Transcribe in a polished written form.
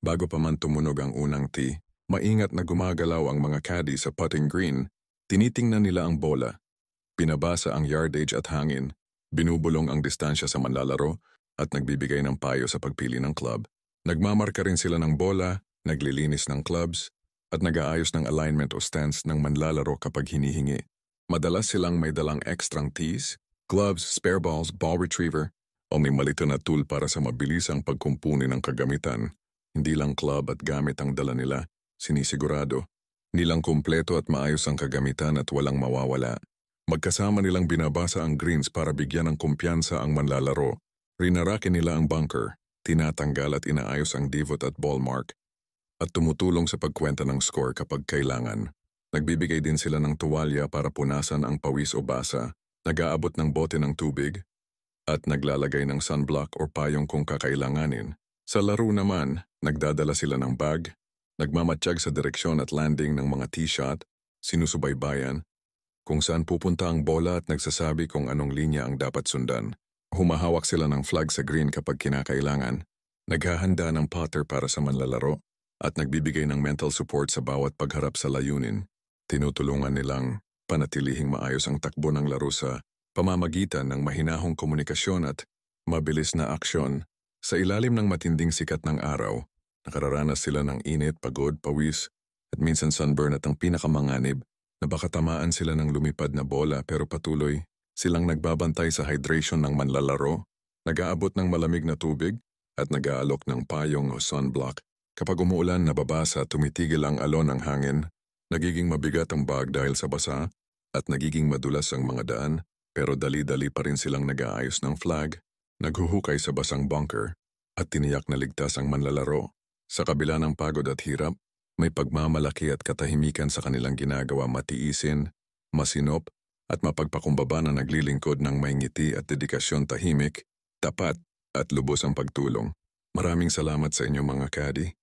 Bago pa man tumunog ang unang tee, maingat na gumagalaw ang mga caddy sa putting green, tinitingnan nila ang bola. Pinabasa ang yardage at hangin, binubulong ang distansya sa manlalaro at nagbibigay ng payo sa pagpili ng club. Nagmamarka rin sila ng bola, naglilinis ng clubs, at nag-aayos ng alignment o stance ng manlalaro kapag hinihingi. Madalas silang may dalang extrang tees, gloves, spare balls, ball retriever, o may malito na tool para sa mabilisang pagkumpuni ng kagamitan. Hindi lang club at gamit ang dala nila, sinisigurado. Nilang kumpleto at maayos ang kagamitan at walang mawawala. Magkasama nilang binabasa ang greens para bigyan ng kumpiyansa ang manlalaro. Rinarakin nila ang bunker, tinatanggal at inaayos ang divot at ball mark, at tumutulong sa pagkwenta ng score kapag kailangan. Nagbibigay din sila ng tuwalya para punasan ang pawis o basa, nag-aabot ng bote ng tubig, at naglalagay ng sunblock o payong kung kakailanganin. Sa laro naman, nagdadala sila ng bag, nagmamatsyag sa direksyon at landing ng mga tee shot, sinusubaybayan, kung saan pupunta ang bola at nagsasabi kung anong linya ang dapat sundan. Humahawak sila ng flag sa green kapag kinakailangan, naghahanda ng putter para sa manlalaro, at nagbibigay ng mental support sa bawat pagharap sa layunin. Tinutulungan nilang panatilihing maayos ang takbo ng laro sa pamamagitan ng mahinahong komunikasyon at mabilis na aksyon. Sa ilalim ng matinding sikat ng araw, nakararanas sila ng init, pagod, pawis, at minsan sunburn at ang pinakamanganib na baka tamaan sila ng lumipad na bola pero patuloy silang nagbabantay sa hydration ng manlalaro, nag-aabot ng malamig na tubig at nag-aalok ng payong o sunblock. Kapag umuulan, nababasa, tumitigil ang alon ng hangin, nagiging mabigat ang bag dahil sa basa at nagiging madulas ang mga daan, pero dali-dali pa rin silang nag-aayos ng flag, naghuhukay sa basang bunker at tiniyak na ligtas ang manlalaro. Sa kabila ng pagod at hirap, may pagmamalaki at katahimikan sa kanilang ginagawa, matiisin, masinop, at mapagpakumbaba na naglilingkod ng may ngiti at dedikasyon, tahimik, tapat, at lubos ang pagtulong. Maraming salamat sa inyo mga caddy.